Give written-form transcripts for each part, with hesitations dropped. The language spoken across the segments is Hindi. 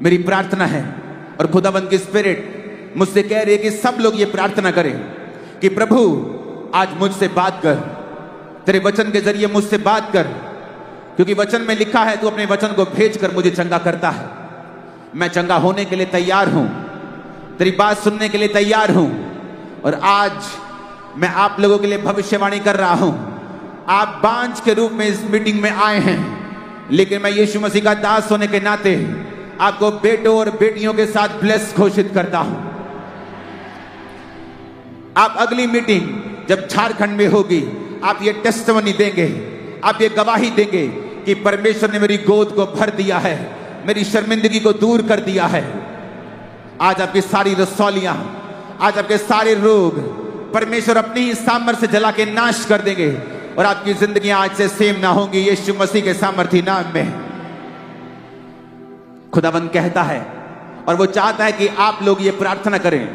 मेरी प्रार्थना है और खुदाबंद की स्पिरिट मुझसे कह रही है कि सब लोग ये प्रार्थना करें कि प्रभु आज मुझसे बात कर, तेरे वचन के जरिए मुझसे बात कर, क्योंकि वचन में लिखा है तू अपने वचन को भेजकर मुझे चंगा करता है। मैं चंगा होने के लिए तैयार हूं, तेरी बात सुनने के लिए तैयार हूं। और आज मैं आप लोगों के लिए भविष्यवाणी कर रहा हूं। आप बांझ के रूप में इस मीटिंग में आए हैं, लेकिन मैं यीशु मसीह का दास होने के नाते आपको बेटों और बेटियों के साथ ब्लेस घोषित करता हूं। आप अगली मीटिंग जब झारखंड में होगी, आप ये टेस्टिमनी देंगे, आप ये गवाही देंगे कि परमेश्वर ने मेरी गोद को भर दिया है, मेरी शर्मिंदगी को दूर कर दिया है। आज आपकी सारी रसौलियां, आज आपके सारे रोग परमेश्वर अपनी ही सामर्थ्य से जला के नाश कर देंगे और आपकी जिंदगी आज से सेम ना होंगी, यीशु मसीह के सामर्थी नाम में। खुदावंद कहता है और वो चाहता है कि आप लोग ये प्रार्थना करें।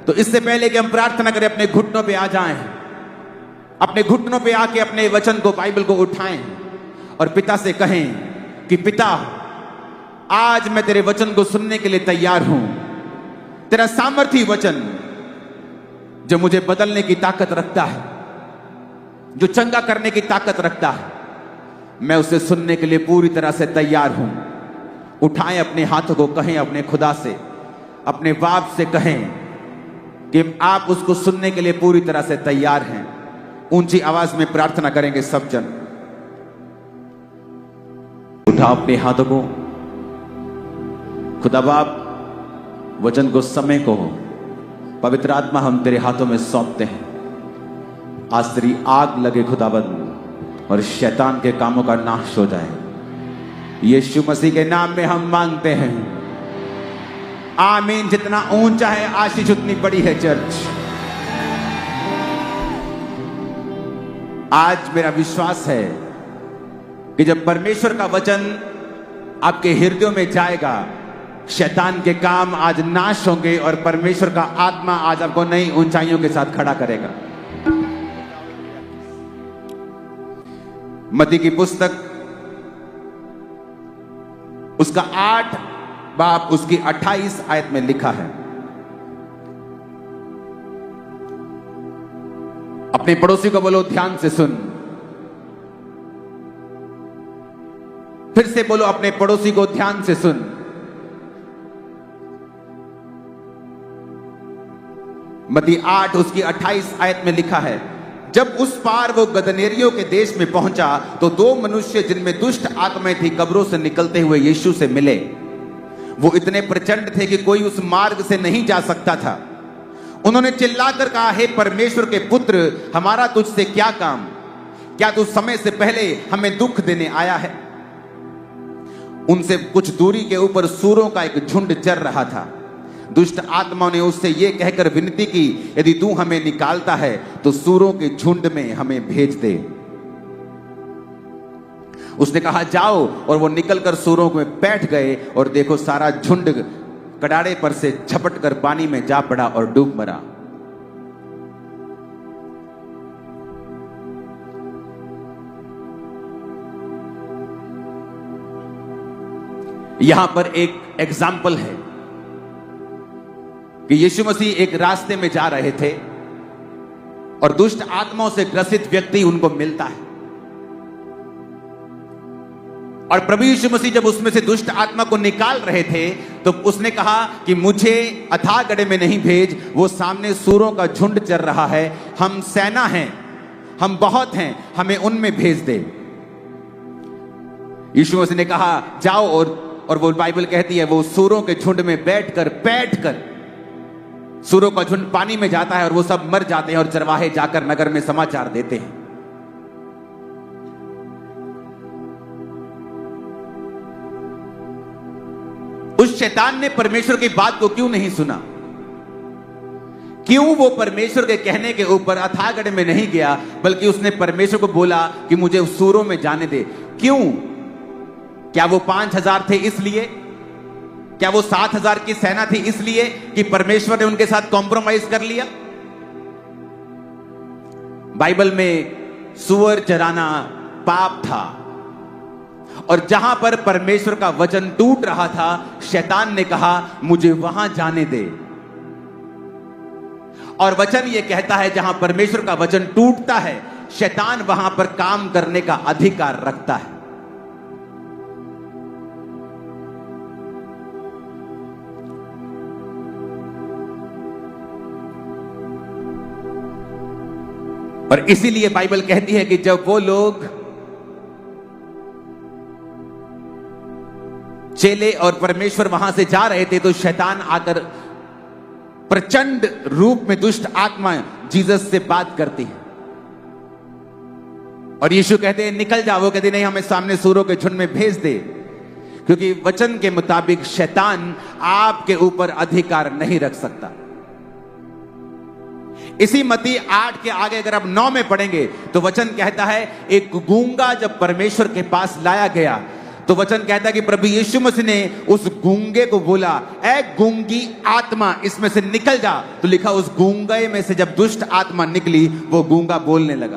तो इससे पहले कि हम प्रार्थना करें, अपने घुटनों पे आ जाएं, अपने घुटनों पे आके अपने वचन को, बाइबल को उठाएं और पिता से कहें कि पिता, आज मैं तेरे वचन को सुनने के लिए तैयार हूं। तेरा सामर्थी वचन जो मुझे बदलने की ताकत रखता है, जो चंगा करने की ताकत रखता है, मैं उसे सुनने के लिए पूरी तरह से तैयार हूं। उठाएं अपने हाथों को, कहें अपने खुदा से, अपने बाप से कहें कि आप उसको सुनने के लिए पूरी तरह से तैयार हैं। ऊंची आवाज में प्रार्थना करेंगे सब जन। उठाओ अपने हाथों को। खुदा बाप, वचन को, समय को, पवित्र आत्मा हम तेरे हाथों में सौंपते हैं। आज तेरी आग लगे खुदाबंद और शैतान के कामों का नाश हो जाए। यीशु मसीह के नाम में हम मांगते हैं, आमीन। जितना ऊंचा है आशीष उतनी बड़ी है चर्च। आज मेरा विश्वास है कि जब परमेश्वर का वचन आपके हृदयों में जाएगा, शैतान के काम आज नाश होंगे और परमेश्वर का आत्मा आज आपको नई ऊंचाइयों के साथ खड़ा करेगा। मत्ती की पुस्तक उसका 8 बाब उसकी 28 आयत में लिखा है, अपने पड़ोसी को बोलो ध्यान से सुन। फिर से बोलो अपने पड़ोसी को ध्यान से सुन। मत्ती 8 उसकी 28 आयत में लिखा है, जब उस पार वो गदनेरियों के देश में पहुंचा तो 2 मनुष्य जिनमें दुष्ट आत्माएं थी कब्रों से निकलते हुए यीशु से मिले। वो इतने प्रचंड थे कि कोई उस मार्ग से नहीं जा सकता था। उन्होंने चिल्लाकर कहा, हे परमेश्वर के पुत्र, हमारा तुझसे क्या काम? क्या तू समय से पहले हमें दुख देने आया है? उनसे कुछ दूरी के ऊपर सूरों का एक झुंड चर रहा था। दुष्ट आत्माओं ने उससे यह कहकर विनती की, यदि तू हमें निकालता है तो सूरों के झुंड में हमें भेज दे। उसने कहा, जाओ। और वो निकलकर सूरों में बैठ गए और देखो सारा झुंड कड़ाड़े पर से झपट कर पानी में जा पड़ा और डूब मरा। यहां पर एक एग्जाम्पल है कि यीशु मसीह एक रास्ते में जा रहे थे और दुष्ट आत्माओं से ग्रसित व्यक्ति उनको मिलता है। और प्रभु यीशु मसीह जब उसमें से दुष्ट आत्मा को निकाल रहे थे तो उसने कहा कि मुझे अथाह गड्ढे में नहीं भेज, वो सामने सूरों का झुंड चल रहा है, हम सेना हैं, हम बहुत हैं, हमें उनमें भेज दे। यीशु मसीह ने कहा जाओ। और वो बाइबल कहती है वो सूरों के झुंड में बैठकर सूरों का झुंड पानी में जाता है और वो सब मर जाते हैं और चरवाहे जाकर नगर में समाचार देते हैं। उस शैतान ने परमेश्वर की बात को क्यों नहीं सुना? क्यों वो परमेश्वर के कहने के ऊपर अथाह गड्ढे में नहीं गया, बल्कि उसने परमेश्वर को बोला कि मुझे सूरों में जाने दे? क्यों? क्या वो 5000 थे इसलिए? क्या वो 7000 की सेना थी इसलिए कि परमेश्वर ने उनके साथ कॉम्प्रोमाइज कर लिया? बाइबल में सुअर चराना पाप था और जहां पर परमेश्वर का वचन टूट रहा था, शैतान ने कहा मुझे वहां जाने दे। और वचन ये कहता है जहां परमेश्वर का वचन टूटता है, शैतान वहां पर काम करने का अधिकार रखता है। और इसीलिए बाइबल कहती है कि जब वो लोग चेले और परमेश्वर वहां से जा रहे थे, तो शैतान आकर प्रचंड रूप में दुष्ट आत्मा जीसस से बात करती है और यीशु कहते हैं निकल जाओ। वो कहते नहीं, हमें सामने सूरों के झुंड में भेज दे, क्योंकि वचन के मुताबिक शैतान आपके ऊपर अधिकार नहीं रख सकता। इसी मत्ती 8 के आगे अगर आप 9 में पढ़ेंगे तो वचन कहता है एक गूंगा जब परमेश्वर के पास लाया गया, तो वचन कहता है कि प्रभु यीशु मसीह ने उस गूंगे को बोला, ऐ गूंगी आत्मा इसमें से निकल जा। तो लिखा उस गूंगे में से जब दुष्ट आत्मा निकली, वो गूंगा बोलने लगा।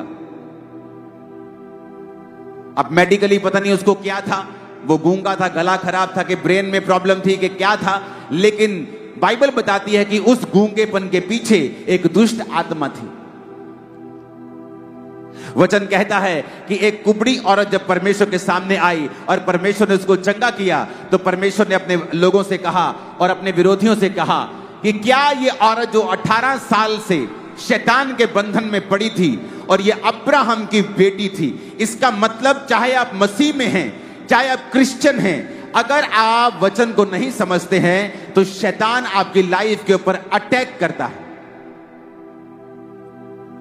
अब मेडिकली पता नहीं उसको क्या था, वो गूंगा था, गला खराब था कि ब्रेन में प्रॉब्लम थी कि क्या था, लेकिन बाइबल बताती है कि उस गूंगेपन के पीछे एक दुष्ट आत्मा थी। वचन कहता है कि एक कुबड़ी औरत जब परमेश्वर के सामने आई और परमेश्वर ने उसको चंगा किया, तो परमेश्वर ने अपने लोगों से कहा और अपने विरोधियों से कहा कि क्या ये औरत जो 18 साल से शैतान के बंधन में पड़ी थी और ये अब्राहम की बेटी थी, इसका मतलब चाहे आप मसीह में हैं, चाहे आप क्रिश्चियन हैं, अगर आप वचन को नहीं समझते हैं तो शैतान आपकी लाइफ के ऊपर अटैक करता है।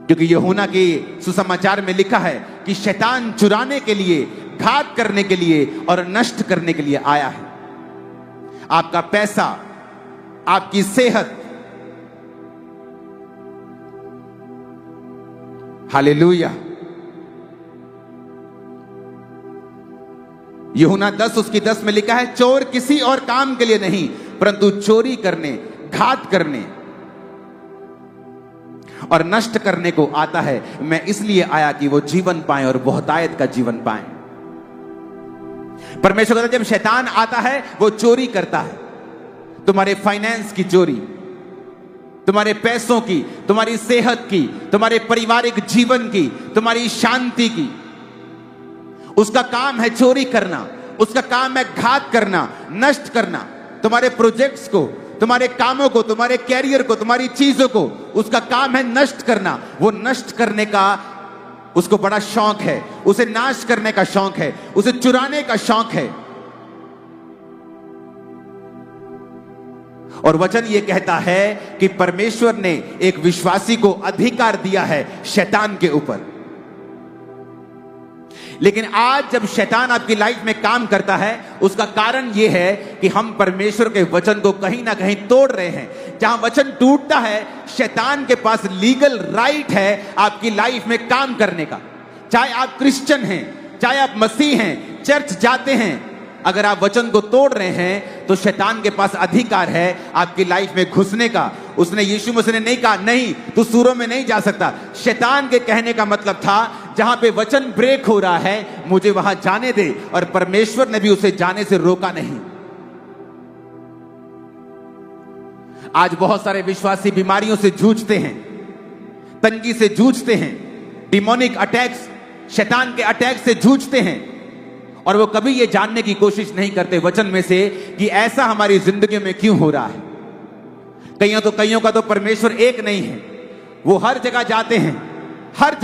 क्योंकि यूहन्ना के सुसमाचार में लिखा है कि शैतान चुराने के लिए, घात करने के लिए और नष्ट करने के लिए आया है। आपका पैसा, आपकी सेहत, हालेलुया। यूहन्ना 10 उसकी 10 में लिखा है, चोर किसी और काम के लिए नहीं परंतु चोरी करने, घात करने और नष्ट करने को आता है। मैं इसलिए आया कि वो जीवन पाए और बहुतायत का जीवन पाए। परमेश्वर कहता है जब शैतान आता है वो चोरी करता है, तुम्हारे फाइनेंस की चोरी, तुम्हारे पैसों की, तुम्हारी सेहत की, तुम्हारे पारिवारिक जीवन की, तुम्हारी शांति की। उसका काम है चोरी करना, उसका काम है घात करना, नष्ट करना, तुम्हारे प्रोजेक्ट्स को, तुम्हारे कामों को, तुम्हारे कैरियर को, तुम्हारी चीजों को, उसका काम है नष्ट करना। वो नष्ट करने का उसको बड़ा शौक है, उसे नाश करने का शौक है, उसे चुराने का शौक है। और वचन ये कहता है कि परमेश्वर ने एक विश्वासी को अधिकार दिया है शैतान के ऊपर। लेकिन आज जब शैतान आपकी लाइफ में काम करता है, उसका कारण यह है कि हम परमेश्वर के वचन को कहीं ना कहीं तोड़ रहे हैं। जहां वचन टूटता है, शैतान के पास लीगल राइट है आपकी लाइफ में काम करने का। चाहे आप क्रिश्चियन हैं, चाहे आप मसीह हैं, चर्च जाते हैं, अगर आप वचन को तोड़ रहे हैं तो शैतान के पास अधिकार है आपकी लाइफ में घुसने का। उसने, यीशु मसीह ने नहीं कहा नहीं तू सूरों में नहीं जा सकता। शैतान के कहने का मतलब था जहां पे वचन ब्रेक हो रहा है मुझे वहां जाने दे, और परमेश्वर ने भी उसे जाने से रोका नहीं। आज बहुत सारे विश्वासी बीमारियों से जूझते हैं, तंगी से जूझते हैं, डिमोनिक अटैक्स, शैतान के अटैक से जूझते हैं, और वो कभी ये जानने की कोशिश नहीं करते वचन में से कि ऐसा हमारी जिंदगी में क्यों हो रहा है। कईयों का तो परमेश्वर एक नहीं है, वो हर जगह जाते हैं, हर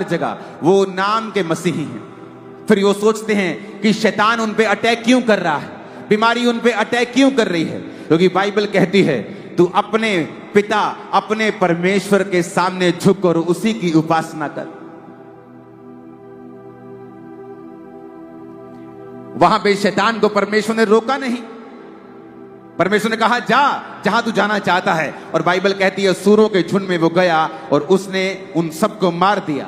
जगह वो नाम के मसीही हैं। फिर वो सोचते हैं कि शैतान उन पे अटैक क्यों कर रहा है, बीमारी उन पे अटैक क्यों कर रही है, क्योंकि बाइबल कहती है तू अपने पिता, अपने परमेश्वर के सामने झुक और उसी की उपासना कर। वहां पे शैतान को परमेश्वर ने रोका नहीं, परमेश्वर ने कहा जा जहां तू जाना चाहता है। और बाइबल कहती है सूरों के झुंड में वो गया और उसने उन सबको मार दिया।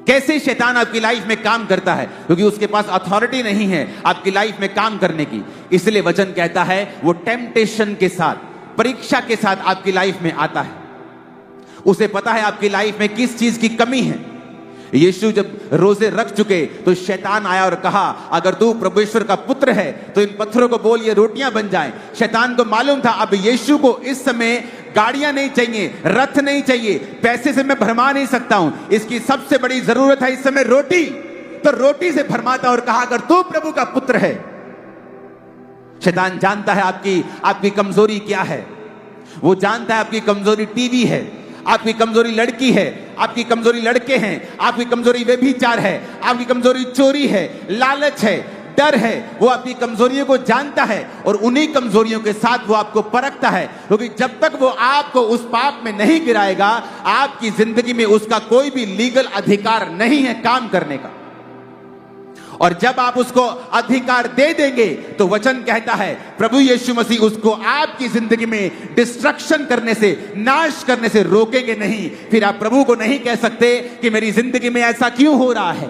कैसे शैतान आपकी लाइफ में काम करता है? क्योंकि उसके पास अथॉरिटी नहीं है आपकी लाइफ में काम करने की। इसलिए वचन कहता है वो टेम्पटेशन के साथ, परीक्षा के साथ आपकी लाइफ में आता है। उसे पता है आपकी लाइफ में किस चीज की कमी है, यीशु जब रोजे रख चुके तो शैतान आया और कहा, अगर तू परमेश्वर का पुत्र है तो इन पत्थरों को बोल ये रोटियां बन जाएं। शैतान को मालूम था अब यीशु को इस समय गाड़ियां नहीं चाहिए, रथ नहीं चाहिए, पैसे से मैं भरमा नहीं सकता हूं, इसकी सबसे बड़ी जरूरत है इस समय रोटी। तो रोटी से भरमाता और कहा, अगर तू प्रभु का पुत्र है। शैतान जानता है आपकी कमजोरी क्या है। वो जानता है आपकी कमजोरी टीवी है, आपकी कमजोरी लड़की है, आपकी कमजोरी लड़के हैं, आपकी कमजोरी व्यभिचार है, आपकी कमजोरी चोरी है, लालच है, डर है। वो आपकी कमजोरियों को जानता है और उन्हीं कमजोरियों के साथ वो आपको परखता है, क्योंकि जब तक वो आपको उस पाप में नहीं गिराएगा, आपकी जिंदगी में उसका कोई भी लीगल अधिकार नहीं है काम करने का। और जब आप उसको अधिकार दे देंगे तो वचन कहता है प्रभु यीशु मसीह उसको आपकी जिंदगी में डिस्ट्रक्शन करने से, नाश करने से रोकेंगे नहीं। फिर आप प्रभु को नहीं कह सकते कि मेरी जिंदगी में ऐसा क्यों हो रहा है।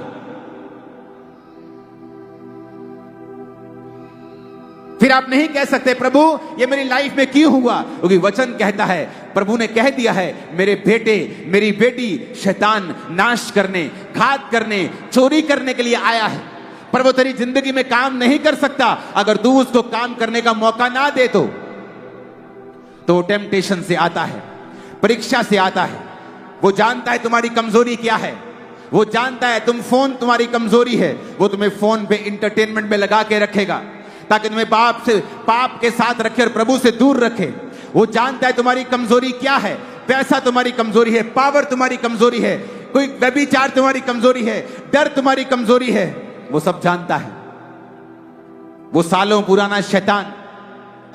फिर आप नहीं कह सकते प्रभु ये मेरी लाइफ में क्यों हुआ, क्योंकि वचन कहता है, प्रभु ने कह दिया है, मेरे बेटे मेरी बेटी शैतान नाश करने, घात करने, चोरी करने के लिए आया है, पर वो तेरी जिंदगी में काम नहीं कर सकता अगर तू उसको काम करने का मौका ना दे तो वो टेम्पटेशन से आता है, परीक्षा से आता है। वो जानता है तुम्हारी कमजोरी क्या है, वो जानता है फोन तुम्हारी कमजोरी है, वो तुम्हें फोन पे इंटरटेनमेंट में लगा के रखेगा ताकि तुम्हें पाप के साथ रखे और प्रभु से दूर रखे। वो जानता है तुम्हारी कमजोरी क्या है, पैसा तुम्हारी कमजोरी है, पावर तुम्हारी कमजोरी है, कोई व्यभिचार तुम्हारी कमजोरी है, डर तुम्हारी कमजोरी है। वो सब जानता है। वो सालों पुराना शैतान,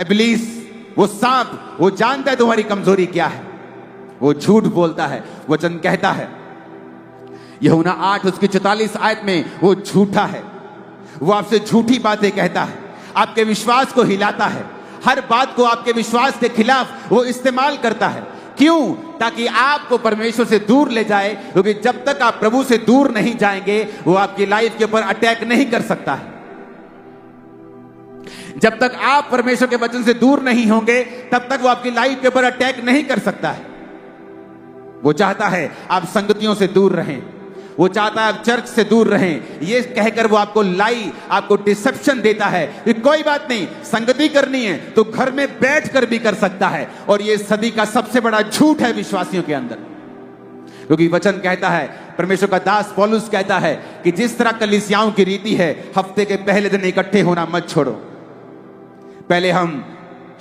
इब्लीस, वो सांप, वो जानता है तुम्हारी कमजोरी क्या है। वो झूठ बोलता है। वचन कहता है यूहन्ना 8 उसकी 44 आयत में, वो झूठा है। वो आपसे झूठी बातें कहता है, आपके विश्वास को हिलाता है, हर बात को आपके विश्वास के खिलाफ वो इस्तेमाल करता है। क्यों? ताकि आपको परमेश्वर से दूर ले जाए, क्योंकि जब तक आप प्रभु से दूर नहीं जाएंगे वो आपकी लाइफ के ऊपर अटैक नहीं कर सकता है। जब तक आप परमेश्वर के वचन से दूर नहीं होंगे तब तक वो आपकी लाइफ के ऊपर अटैक नहीं कर सकता है। वो चाहता है आप संगतियों से दूर रहें, वो चाहता है आप चर्च से दूर रहें। ये कहकर वो आपको डिसेप्शन देता है कि कोई बात नहीं, संगति करनी है तो घर में बैठकर भी कर सकता है। और ये सदी का सबसे बड़ा झूठ है विश्वासियों के अंदर, क्योंकि वचन कहता है, परमेश्वर का दास पौलुस कहता है कि जिस तरह कलीसियाओं की रीति है, हफ्ते के पहले दिन इकट्ठे होना मत छोड़ो। पहले हम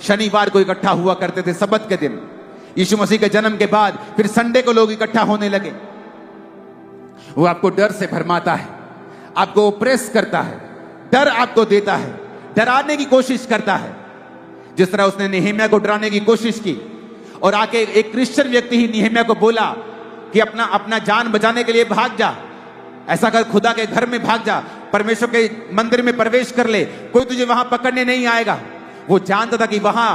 शनिवार को इकट्ठा हुआ करते थे, सबत के दिन। यीशु मसीह के जन्म के बाद फिर संडे को लोग इकट्ठा होने लगे। वो आपको डर से भरमाता है, आपको ओप्रेस करता है, डर आपको देता है, डराने की कोशिश करता है। जिस तरह उसने नेहेमिया को डराने की कोशिश की और आके एक क्रिश्चियन व्यक्ति ही नेहेमिया को बोला कि अपना जान बचाने के लिए भाग जा, ऐसा कर, खुदा के घर में भाग जा, परमेश्वर के मंदिर में प्रवेश कर ले, कोई तुझे वहां पकड़ने नहीं आएगा। वो जानता था कि वहां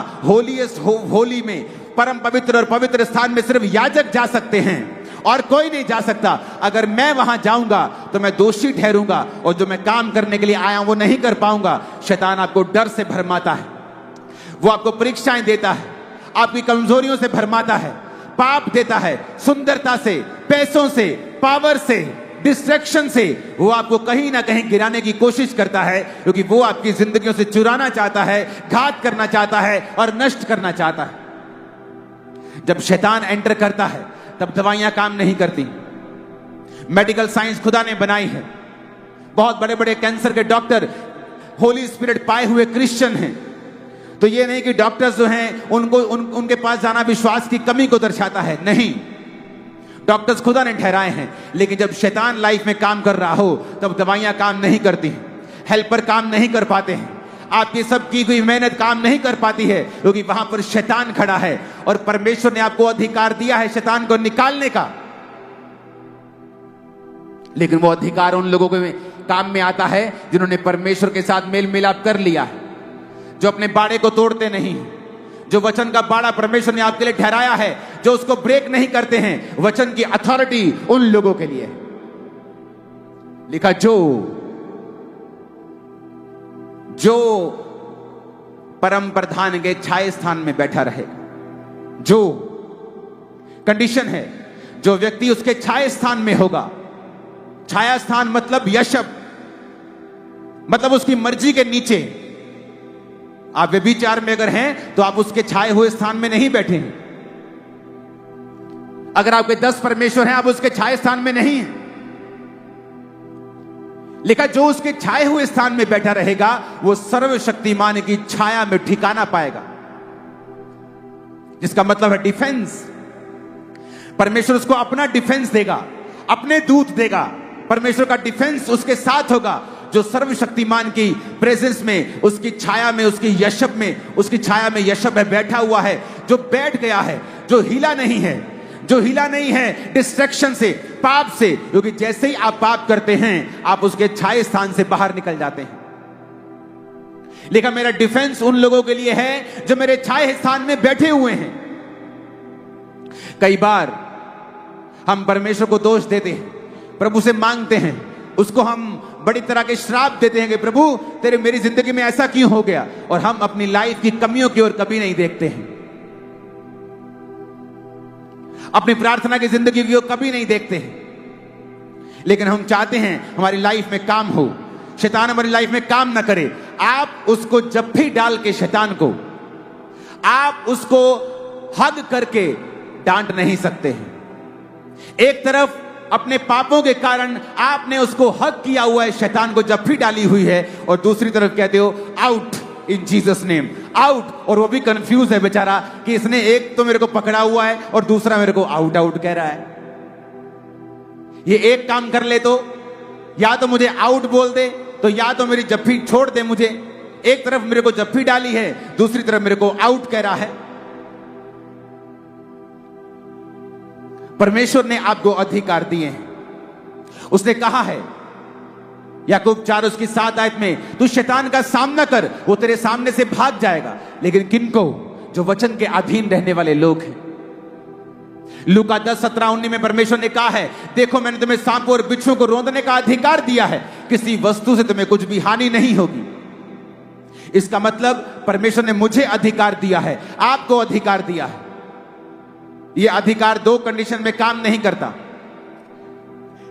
होली में, परम पवित्र और पवित्र स्थान में सिर्फ याजक जा सकते हैं और कोई नहीं जा सकता। अगर मैं वहां जाऊंगा तो मैं दोषी ठहरूंगा और जो मैं काम करने के लिए आया हूं वो नहीं कर पाऊंगा। शैतान आपको डर से भरमाता है, वो आपको परीक्षाएं देता है, आपकी कमजोरियों से भरमाता है, पाप देता है, सुंदरता से, पैसों से, पावर से, डिस्ट्रैक्शन से वो आपको कहीं ना कहीं गिराने की कोशिश करता है, क्योंकि वो आपकी जिंदगियों से चुराना चाहता है, घात करना चाहता है और नष्ट करना चाहता है। जब शैतान एंटर करता है तब दवाइयां काम नहीं करती। मेडिकल साइंस खुदा ने बनाई है, बहुत बड़े बड़े कैंसर के डॉक्टर होली स्पिरिट पाए हुए क्रिश्चियन हैं। तो ये नहीं कि डॉक्टर्स जो हैं उनके पास जाना विश्वास की कमी को दर्शाता है, नहीं, डॉक्टर्स खुदा ने ठहराए हैं। लेकिन जब शैतान लाइफ में काम कर रहा हो तब दवाइयां काम नहीं करती, हेल्पर काम नहीं कर पाते हैं, आपकी सब की हुई मेहनत काम नहीं कर पाती है, क्योंकि वहां पर शैतान खड़ा है और परमेश्वर ने आपको अधिकार दिया है शैतान को निकालने का। लेकिन वो अधिकार उन लोगों के काम में आता है जिन्होंने परमेश्वर के साथ मेल मिलाप कर लिया है, जो अपने बाड़े को तोड़ते नहीं, जो वचन का बाड़ा परमेश्वर ने आपके लिए ठहराया है, जो उसको ब्रेक नहीं करते हैं। वचन की अथॉरिटी उन लोगों के लिए लिखा, जो परम प्रधान के छाये स्थान में बैठा रहेगा। जो कंडीशन है, जो व्यक्ति उसके छाये स्थान में होगा छाया स्थान मतलब यशब, मतलब उसकी मर्जी के नीचे। आप व्यभिचार में अगर हैं तो आप उसके छाए हुए स्थान में नहीं बैठे हैं। अगर आपके 10 परमेश्वर हैं, आप उसके छाए स्थान में नहीं हैं। लिखा जो उसके छाए हुए स्थान में बैठा रहेगा वो सर्वशक्तिमान की छाया में ठिकाना पाएगा, जिसका मतलब है डिफेंस। परमेश्वर उसको अपना डिफेंस देगा, अपने दूत देगा। परमेश्वर का डिफेंस उसके साथ होगा, जो सर्वशक्तिमान की प्रेजेंस में, उसकी छाया में, उसकी यशब में, उसकी छाया में यशब है, बैठा हुआ है, जो बैठ गया है, जो हिला नहीं है, जो हिला नहीं है डिस्ट्रैक्शन से, पाप से। क्योंकि जैसे ही आप पाप करते हैं आप उसके छाए स्थान से बाहर निकल जाते हैं। लेकिन मेरा डिफेंस उन लोगों के लिए है जो मेरे छाए स्थान में बैठे हुए हैं। कई बार हम परमेश्वर को दोष देते हैं, प्रभु से मांगते हैं, उसको हम बड़ी तरह के श्राप देते हैं कि प्रभु तेरे मेरी जिंदगी में ऐसा क्यों हो गया, और हम अपनी लाइफ की कमियों की ओर कभी नहीं देखते हैं, अपनी प्रार्थना की जिंदगी की ओर कभी नहीं देखते हैं। लेकिन हम चाहते हैं हमारी लाइफ में काम हो, शैतान हमारी लाइफ में काम ना करे। आप उसको जब भी डाल के शैतान को आप उसको हग करके डांट नहीं सकते हैं। एक तरफ अपने पापों के कारण आपने उसको हक किया हुआ है, शैतान को जब भी डाली हुई है, और दूसरी तरफ कहते हो out in Jesus name, out. और वो भी कंफ्यूज है बेचारा कि इसने एक तो मेरे को पकड़ा हुआ है और दूसरा मेरे को आउट आउट कह रहा है। ये एक काम कर ले तो या तो मुझे आउट बोल दे, तो या तो मेरी जफ्फी छोड़ दे मुझे। एक तरफ मेरे को जफ्फी डाली है, दूसरी तरफ मेरे को आउट कह रहा है। परमेश्वर ने आपको अधिकार दिए हैं। उसने कहा है याकूब 4 उसकी 7 आयत में, तू शैतान का सामना कर, वो तेरे सामने से भाग जाएगा। लेकिन किनको? जो वचन के अधीन रहने वाले लोग हैं। लूका 10, 17, 19 में परमेश्वर ने कहा है, देखो मैंने तुम्हें सांपों और बिच्छुओं को रौंदने का अधिकार दिया है, किसी वस्तु से तुम्हें कुछ भी हानि नहीं होगी। इसका मतलब परमेश्वर ने मुझे अधिकार दिया है, आपको अधिकार दिया है। यह अधिकार 2 कंडीशन में काम नहीं करता।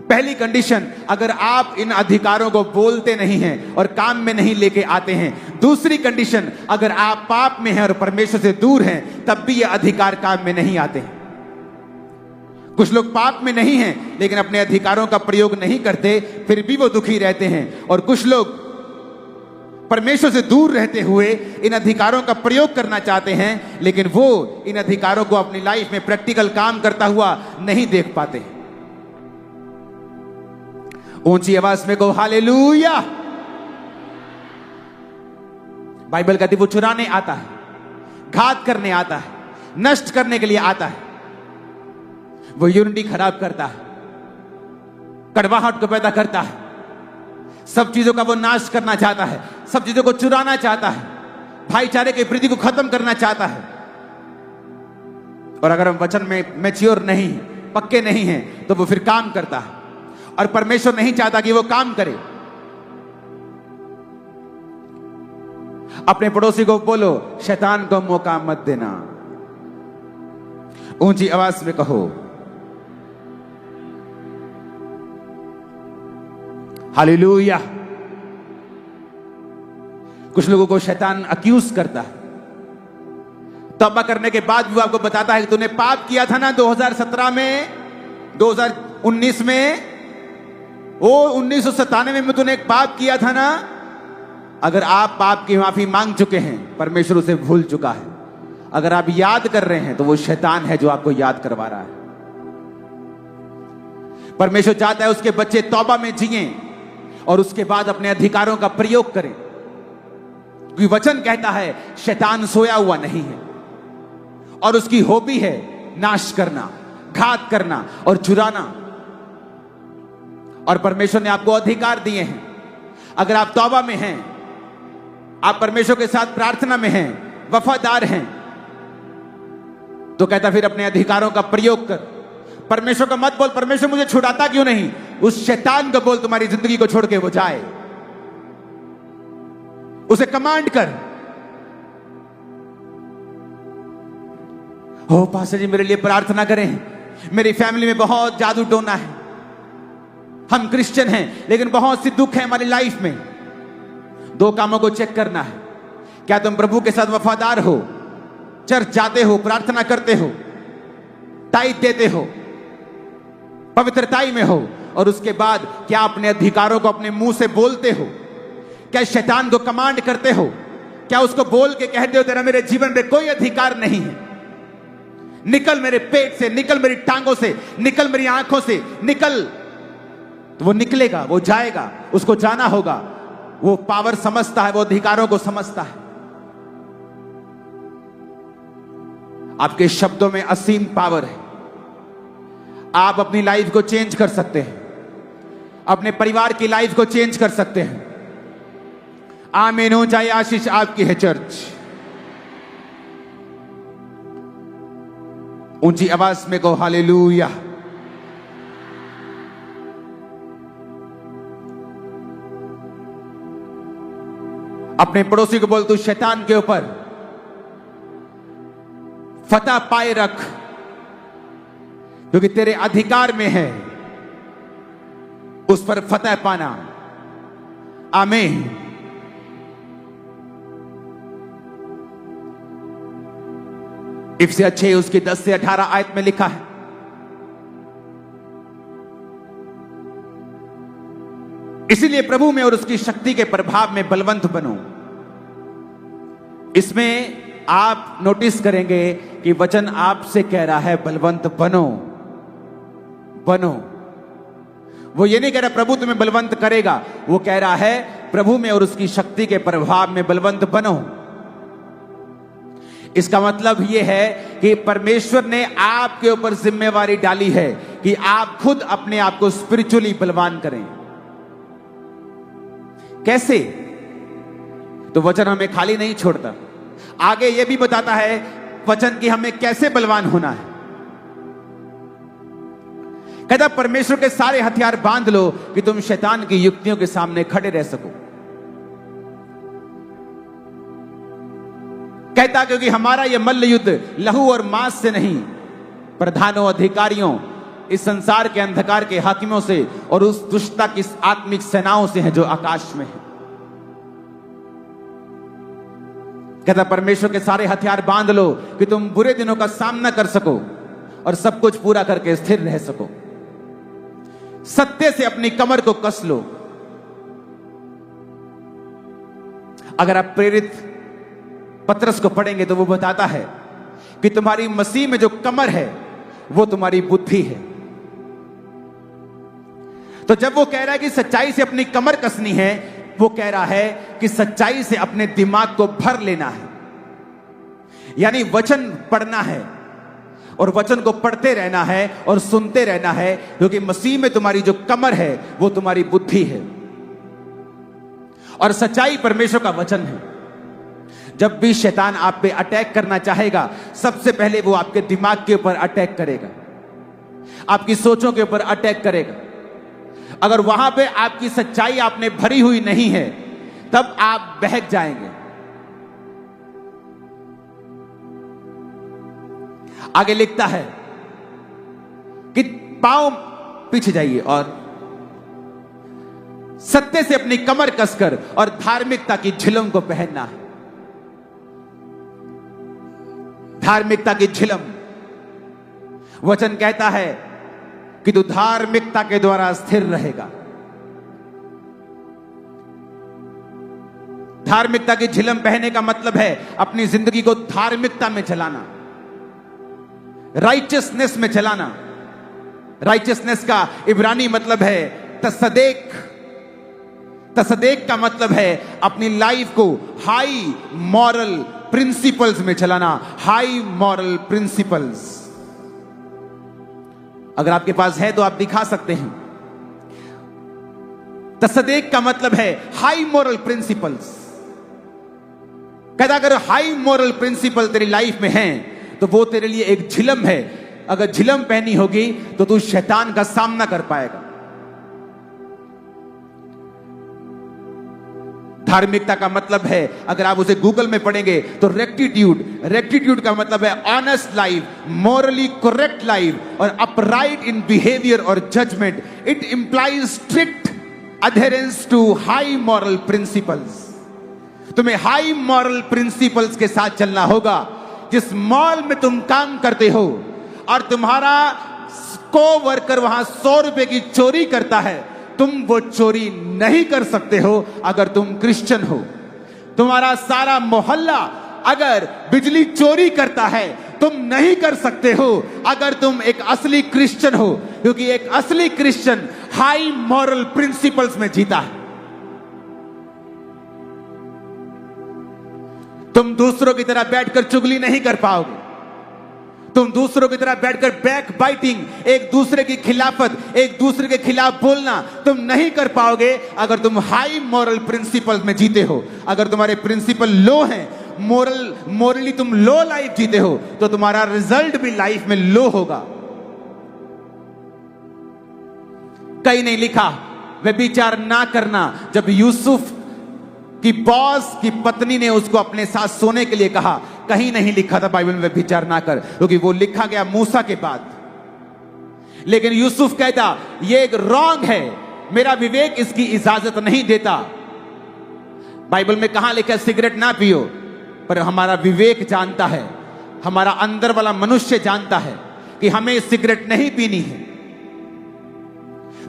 पहली कंडीशन, अगर आप इन अधिकारों को बोलते नहीं हैं और काम में नहीं लेके आते हैं। दूसरी कंडीशन, अगर आप पाप में हैं और परमेश्वर से दूर हैं, तब भी ये अधिकार काम में नहीं आते हैं। कुछ लोग पाप में नहीं हैं लेकिन अपने अधिकारों का प्रयोग नहीं करते, फिर भी वो दुखी रहते हैं। और कुछ लोग परमेश्वर से दूर रहते हुए इन अधिकारों का प्रयोग करना चाहते हैं, लेकिन वो इन अधिकारों को अपनी लाइफ में प्रैक्टिकल काम करता हुआ नहीं देख पाते। ऊंची आवाज में कहो हालेलुया। बाइबल कहती वो चुराने आता है, घात करने आता है, नष्ट करने के लिए आता है। वो यूनिटी खराब करता है, कड़वाहट को पैदा करता है, सब चीजों का वो नाश करना चाहता है, सब चीजों को चुराना चाहता है, भाईचारे की प्रीति को खत्म करना चाहता है। और अगर हम वचन में मैच्योर नहीं, पक्के नहीं हैं, तो वो फिर काम करता है। और परमेश्वर नहीं चाहता कि वो काम करे। अपने पड़ोसी को बोलो, शैतान को मौका मत देना। ऊंची आवाज में कहो हालेलुया। कुछ लोगों को शैतान अक्यूज करता है, तौबा करने के बाद भी आपको बताता है कि तूने पाप किया था ना 2017 में, 2019 में, वो 1997 में तूने एक पाप किया था ना। अगर आप पाप की माफी मांग चुके हैं, परमेश्वर उसे भूल चुका है। अगर आप याद कर रहे हैं तो वो शैतान है जो आपको याद करवा रहा है। परमेश्वर चाहता है उसके बच्चे तौबा में जिएं और उसके बाद अपने अधिकारों का प्रयोग करें। क्योंकि वचन कहता है शैतान सोया हुआ नहीं है और उसकी हॉबी है नाश करना, घात करना और चुराना। और परमेश्वर ने आपको अधिकार दिए हैं। अगर आप तौबा में हैं, आप परमेश्वर के साथ प्रार्थना में हैं, वफादार हैं, तो कहता फिर अपने अधिकारों का प्रयोग कर। परमेश्वर को मत बोल परमेश्वर मुझे छुड़ाता क्यों नहीं, उस शैतान को बोल तुम्हारी जिंदगी को छोड़ के वो जाए। उसे कमांड कर, ओ पास्टर जी मेरे लिए प्रार्थना करें, मेरी फैमिली में बहुत जादू टोना है, हम क्रिश्चियन हैं, लेकिन बहुत सी दुख है हमारी लाइफ में। दो कामों को चेक करना है। क्या तुम प्रभु के साथ वफादार हो, चर्च जाते हो, प्रार्थना करते हो, टाइट देते हो, पवित्रताई में हो, और उसके बाद क्या अपने अधिकारों को अपने मुंह से बोलते हो? क्या शैतान को कमांड करते हो? क्या उसको बोल के कहते हो तेरा मेरे जीवन में कोई अधिकार नहीं है, निकल मेरे पेट से, निकल मेरी टांगों से, निकल मेरी आंखों से, निकल। तो वो निकलेगा, वो जाएगा, उसको जाना होगा। वो पावर समझता है, वो अधिकारों को समझता है। आपके शब्दों में असीम पावर है। आप अपनी लाइफ को चेंज कर सकते हैं, अपने परिवार की लाइफ को चेंज कर सकते हैं। आमीन हो जाए। आशीष आपकी है चर्च। ऊंची आवाज में कहो हालेलुया। अपने पड़ोसी को बोल तू शैतान के ऊपर फतह पाए रख, क्योंकि तेरे अधिकार में है उस पर फतह पाना। आमीन। इफिसियों 6 उसकी 10 से 18 आयत में लिखा है, इसीलिए प्रभु में और उसकी शक्ति के प्रभाव में बलवंत बनो। इसमें आप नोटिस करेंगे कि वचन आपसे कह रहा है बलवंत बनो, बनो। वो ये नहीं कह रहा प्रभु तुम्हें बलवंत करेगा, वो कह रहा है प्रभु में और उसकी शक्ति के प्रभाव में बलवंत बनो। इसका मतलब यह है कि परमेश्वर ने आपके ऊपर जिम्मेवारी डाली है कि आप खुद अपने आप को स्पिरिचुअली बलवान करें। कैसे? तो वचन हमें खाली नहीं छोड़ता, आगे यह भी बताता है वचन कि हमें कैसे बलवान होना है। कहता परमेश्वर के सारे हथियार बांध लो कि तुम शैतान की युक्तियों के सामने खड़े रह सको। कहता क्योंकि हमारा यह मल्ल युद्ध लहू और मांस से नहीं, प्रधानों, अधिकारियों, इस संसार के अंधकार के हाकिमों से और उस दुष्टता की आत्मिक सेनाओं से है जो आकाश में है। कहता परमेश्वर के सारे हथियार बांध लो कि तुम बुरे दिनों का सामना कर सको और सब कुछ पूरा करके स्थिर रह सको। सत्य से अपनी कमर को कस लो। अगर आप प्रेरित पत्रस को पढ़ेंगे तो वो बताता है कि तुम्हारी मसीह में जो कमर है वो तुम्हारी बुद्धि है। तो जब वो कह रहा है कि सच्चाई से अपनी कमर कसनी है, वो कह रहा है कि सच्चाई से अपने दिमाग को भर लेना है। यानी वचन पढ़ना है और वचन को पढ़ते रहना है और सुनते रहना है, क्योंकि मसीह में तुम्हारी जो कमर है वो तुम्हारी बुद्धि है और सच्चाई परमेश्वर का वचन है। जब भी शैतान आप पे अटैक करना चाहेगा, सबसे पहले वो आपके दिमाग के ऊपर अटैक करेगा, आपकी सोचों के ऊपर अटैक करेगा। अगर वहां पे आपकी सच्चाई आपने भरी हुई नहीं है, तब आप बहक जाएंगे। आगे लिखता है कि पांव पीछे जाइए और सत्य से अपनी कमर कसकर और धार्मिकता की झिलम को पहनना है। धार्मिकता की झिलम। वचन कहता है कि तू धार्मिकता के द्वारा स्थिर रहेगा। धार्मिकता की झिलम पहनने का मतलब है अपनी जिंदगी को धार्मिकता में चलाना, राइचियसनेस में चलाना। राइचियसनेस का इब्रानी मतलब है तसदेक। तसदेक का मतलब है अपनी लाइफ को हाई मॉरल प्रिंसिपल्स में चलाना। हाई मॉरल प्रिंसिपल्स अगर आपके पास है तो आप दिखा सकते हैं। तसदेक का मतलब है हाई मॉरल प्रिंसिपल्स। कहता अगर हाई मॉरल प्रिंसिपल तेरी लाइफ में हैं तो वो तेरे लिए एक झिलम है। अगर झिलम पहनी होगी तो तू शैतान का सामना कर पाएगा। धार्मिकता का मतलब है, अगर आप उसे गूगल में पढ़ेंगे तो रेक्टिट्यूड। रेक्टिट्यूड का मतलब है honest life, morally correct life और अपराइट इन बिहेवियर और judgement. It implies strict adherence to high moral principles. तुम्हें हाई मॉरल प्रिंसिपल्स के साथ चलना होगा। जिस मॉल में तुम काम करते हो और तुम्हारा को-वर्कर वहां 100 रुपए की चोरी करता है, तुम वो चोरी नहीं कर सकते हो अगर तुम क्रिश्चियन हो। तुम्हारा सारा मोहल्ला अगर बिजली चोरी करता है, तुम नहीं कर सकते हो अगर तुम एक असली क्रिश्चियन हो, क्योंकि एक असली क्रिश्चियन हाई मॉरल प्रिंसिपल्स में जीता है। तुम दूसरों की तरह बैठकर चुगली नहीं कर पाओगे। तुम दूसरों की तरह बैठकर बैक बाइटिंग, एक दूसरे की खिलाफत, एक दूसरे के खिलाफ बोलना तुम नहीं कर पाओगे अगर तुम हाई मॉरल प्रिंसिपल में जीते हो। अगर तुम्हारे प्रिंसिपल लो हैं, मोरली तुम लो लाइफ जीते हो, तो तुम्हारा रिजल्ट भी लाइफ में लो होगा। कहीं नहीं लिखा व्यभिचार ना करना। जब यूसुफ कि बॉस की पत्नी ने उसको अपने साथ सोने के लिए कहा, कहीं नहीं लिखा था बाइबल में व्यभिचार ना कर, क्योंकि वो लिखा गया मूसा के बाद। लेकिन यूसुफ कहता ये एक रॉन्ग है, मेरा विवेक इसकी इजाजत नहीं देता। बाइबल में कहां लिखा सिगरेट ना पियो, पर हमारा विवेक जानता है, हमारा अंदर वाला मनुष्य जानता है कि हमें सिगरेट नहीं पीनी है।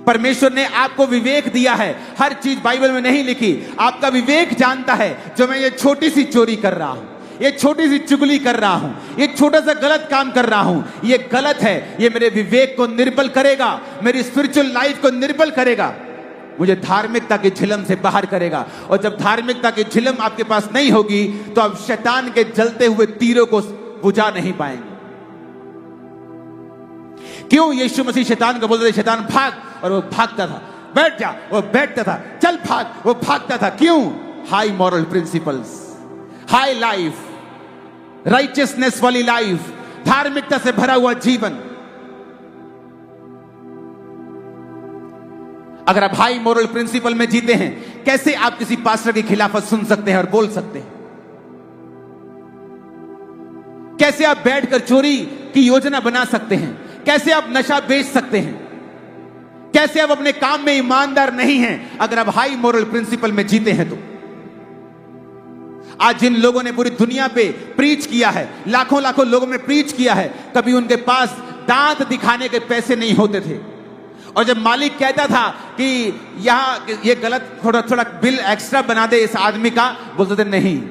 परमेश्वर ने आपको विवेक दिया है। हर चीज बाइबल में नहीं लिखी, आपका विवेक जानता है जो मैं ये छोटी सी चोरी कर रहा हूं, ये छोटी सी चुगली कर रहा हूं, ये छोटा सा गलत काम कर रहा हूं, ये गलत है। ये मेरे विवेक को निर्बल करेगा, मेरी स्पिरिचुअल लाइफ को निर्बल करेगा, मुझे धार्मिकता की झिलम से बाहर करेगा। और जब धार्मिकता की झिलम आपके पास नहीं होगी तो आप शैतान के जलते हुए तीरों को बुझा नहीं पाएंगे। क्यों यीशु मसीह शैतान को बोलते थे शैतान भाग, और वो भागता था। बैठ जा, वो बैठता था। चल भाग, वो भागता था। क्यों? High moral principles, high life, righteousness वाली लाइफ, धार्मिकता से भरा हुआ जीवन। अगर आप हाई मॉरल प्रिंसिपल में जीते हैं, कैसे आप किसी पास्टर की खिलाफत सुन सकते हैं और बोल सकते हैं? कैसे आप बैठकर चोरी की योजना बना सकते हैं? कैसे आप नशा बेच सकते हैं? कैसे आप अपने काम में ईमानदार नहीं हैं अगर आप हाई मॉरल प्रिंसिपल में जीते हैं? तो आज जिन लोगों ने पूरी दुनिया पे प्रीच किया है, लाखों लाखों लोगों में प्रीच किया है, कभी उनके पास दांत दिखाने के पैसे नहीं होते थे। और जब मालिक कहता था कि यहां ये गलत, थोड़ा थोड़ा बिल एक्स्ट्रा बना दे इस आदमी का, बोलते थे नहीं,